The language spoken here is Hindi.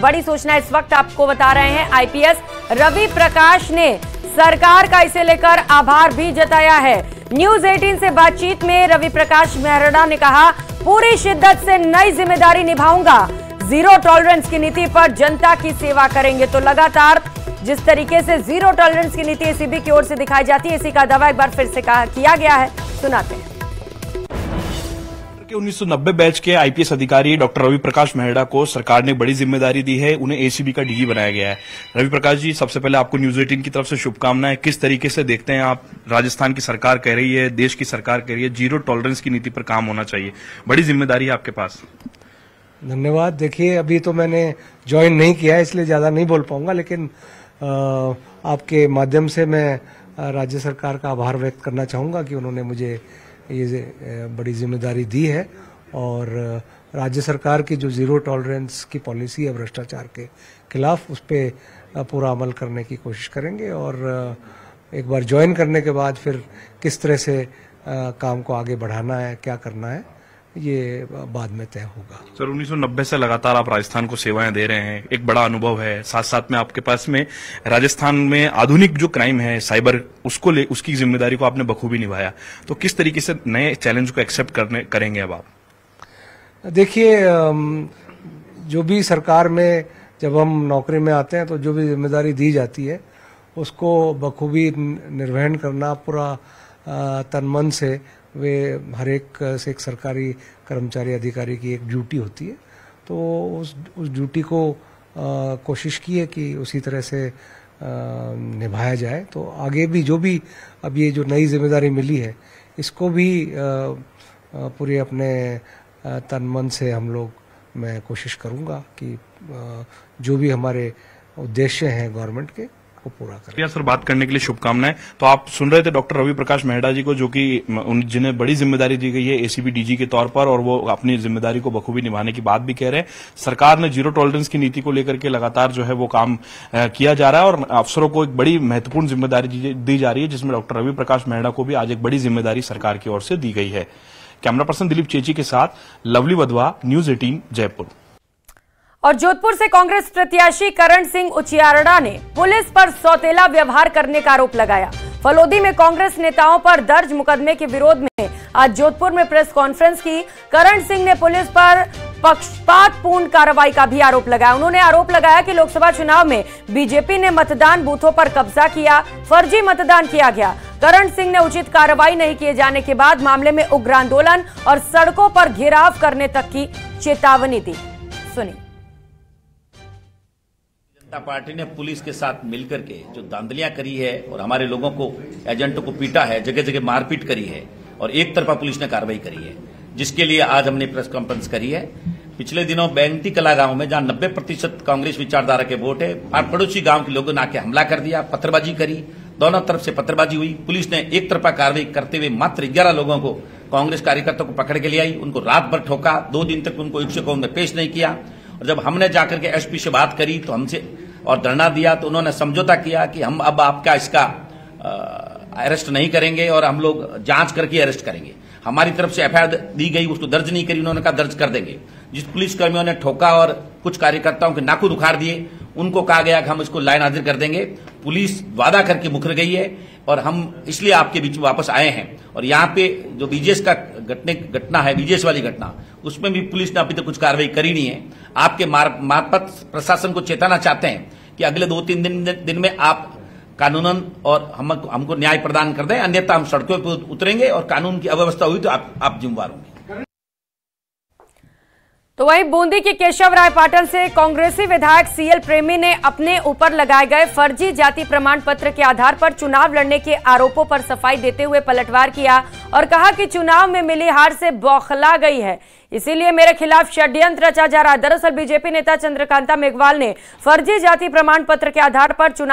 बड़ी सूचना इस वक्त आपको बता रहे हैं। आईपीएस रवि प्रकाश ने सरकार का इसे लेकर आभार भी जताया है। न्यूज 18 से बातचीत में रवि प्रकाश मेहरड़ा ने कहा, पूरी शिद्दत से नई जिम्मेदारी निभाऊंगा, जीरो टॉलरेंस की नीति पर जनता की सेवा करेंगे। तो लगातार जिस तरीके से जीरो टॉलरेंस की नीति एसीबी की ओर से दिखाई जाती है, इसी का दावा एक बार फिर से किया गया है। सुनाते हैं। 1990 बैच के आईपीएस अधिकारी डॉक्टर रवि प्रकाश मेहरड़ा को सरकार ने बड़ी जिम्मेदारी दी है, उन्हें एसीबी का डीजी बनाया गया है। रवि प्रकाश जी, सबसे पहले आपको न्यूज 18 की तरफ से शुभकामनाएं। किस तरीके से देखते हैं आप, राजस्थान की सरकार कह रही है, देश की सरकार कह रही है, जीरो टॉलरेंस की नीति पर काम होना चाहिए, बड़ी जिम्मेदारी है आपके पास। धन्यवाद। देखिए, अभी तो मैंने ज्वाइन नहीं किया है, इसलिए ज्यादा नहीं बोल पाऊंगा, लेकिन आपके माध्यम से मैं राज्य सरकार का आभार व्यक्त करना चाहूंगा कि उन्होंने मुझे ये बड़ी जिम्मेदारी दी है और राज्य सरकार की जो जीरो टॉलरेंस की पॉलिसी है भ्रष्टाचार के खिलाफ, उस पर पूरा अमल करने की कोशिश करेंगे और एक बार ज्वाइन करने के बाद फिर किस तरह से काम को आगे बढ़ाना है, क्या करना है, ये बाद में तय होगा। सर, 1990 से लगातार आप राजस्थान को सेवाएं दे रहे हैं, एक बड़ा अनुभव है, साथ साथ में आपके पास में राजस्थान में आधुनिक जो क्राइम है साइबर, उसकी जिम्मेदारी को आपने बखूबी निभाया। तो किस तरीके से नए चैलेंज को एक्सेप्ट करेंगे अब आप? देखिए, जो भी सरकार में जब हम नौकरी में आते हैं तो जो भी जिम्मेदारी दी जाती है उसको बखूबी निर्वहन करना पूरा तन मन से, वे हर एक से एक सरकारी कर्मचारी अधिकारी की एक ड्यूटी होती है। तो उस ड्यूटी को कोशिश की है कि उसी तरह से निभाया जाए। तो आगे भी जो भी अब ये जो नई जिम्मेदारी मिली है, इसको भी पूरे अपने तन मन से हम लोग, मैं कोशिश करूंगा कि जो भी हमारे उद्देश्य हैं गवर्नमेंट के, को पूरा करें। सर, बात करने के लिए शुभकामनाएं। तो आप सुन रहे थे डॉक्टर रवि प्रकाश मेहरड़ा जी को, जो कि जिन्हें बड़ी जिम्मेदारी दी गई है एसीबी डीजी के तौर पर, और वो अपनी जिम्मेदारी को बखूबी निभाने की बात भी कह रहे हैं। सरकार ने जीरो टॉलरेंस की नीति को लेकर के लगातार जो है वो काम किया जा रहा है और अफसरों को एक बड़ी महत्वपूर्ण जिम्मेदारी दी जा रही है, जिसमें डॉक्टर रवि प्रकाश मेहरड़ा को भी आज एक बड़ी जिम्मेदारी सरकार की ओर से दी गई है। कैमरा पर्सन दिलीप चेची के साथ लवली वधवा, न्यूज 18 जयपुर। और जोधपुर से कांग्रेस प्रत्याशी करण सिंह उचियारड़ा ने पुलिस पर सौतेला व्यवहार करने का आरोप लगाया। फलोदी में कांग्रेस नेताओं पर दर्ज मुकदमे के विरोध में आज जोधपुर में प्रेस कॉन्फ्रेंस की। करण सिंह ने पुलिस पर पक्षपातपूर्ण कार्रवाई का भी आरोप लगाया। उन्होंने आरोप लगाया कि लोकसभा चुनाव में बीजेपी ने मतदान बूथों पर कब्जा किया, फर्जी मतदान किया गया। करण सिंह ने उचित कार्रवाई नहीं किए जाने के बाद मामले में उग्र आंदोलन और सड़कों पर घेराव करने तक की चेतावनी दी। सुनिए। जनता पार्टी ने पुलिस के साथ मिलकर के जो धांधलियां करी है और हमारे लोगों को, एजेंटों को पीटा है, जगह जगह मारपीट करी है और एक तरफा पुलिस ने कार्रवाई करी है, जिसके लिए आज हमने प्रेस कॉन्फ्रेंस करी है। पिछले दिनों बैंगटी कला गांव में, जहां 90% कांग्रेस विचारधारा के वोट है, पड़ोसी गांव के लोगों ने आके हमला कर दिया, पत्थरबाजी करी, दोनों तरफ से पत्थरबाजी हुई। पुलिस ने एक तरफा कार्रवाई करते हुए मात्र 11 लोगों को, कांग्रेस कार्यकर्ताओं को पकड़ के ले आई, उनको रात भर ठोका, 2 दिन तक उनको 100 कौन में पेश नहीं किया। और जब हमने जाकर के एसपी से बात करी तो हमसे और धरना दिया, तो उन्होंने समझौता किया कि हम अब आपका इसका अरेस्ट नहीं करेंगे और हम लोग जांच करके अरेस्ट करेंगे। हमारी तरफ से एफआईआर दी गई, उसको दर्ज नहीं करी, उन्होंने कहा दर्ज कर देंगे। जिस पुलिसकर्मियों ने ठोका और कुछ कार्यकर्ताओं के नाखून उखाड़ दिए, उनको कहा गया कि हम इसको लाइन हाजिर कर देंगे। पुलिस वादा करके मुकर गई है और हम इसलिए आपके बीच में वापस आए हैं। और यहाँ पे जो बीजेस का घटना है, बीजेस वाली घटना, उसमें भी पुलिस ने अभी तक कुछ कार्रवाई करी नहीं है। आपके मार्फत प्रशासन को चेताना चाहते हैं कि अगले 2-3 दिन में आप कानूनन और हमको न्याय प्रदान कर दें, अन्यथा हम सड़कों पर उतरेंगे और कानून की अव्यवस्था हुई तो आप जिम्मेवार होंगे। तो वहीं बूंदी के केशव राय पाटन से कांग्रेसी विधायक सीएल प्रेमी ने अपने ऊपर लगाए गए फर्जी जाति प्रमाण पत्र के आधार पर चुनाव लड़ने के आरोपों पर सफाई देते हुए पलटवार किया और कहा कि चुनाव में मिली हार से बौखला गई है, इसीलिए मेरे खिलाफ षड्यंत्र रचा जा रहा है। दरअसल बीजेपी नेता चंद्रकांता मेघवाल ने फर्जी जाति प्रमाण पत्र के आधार पर चुनाव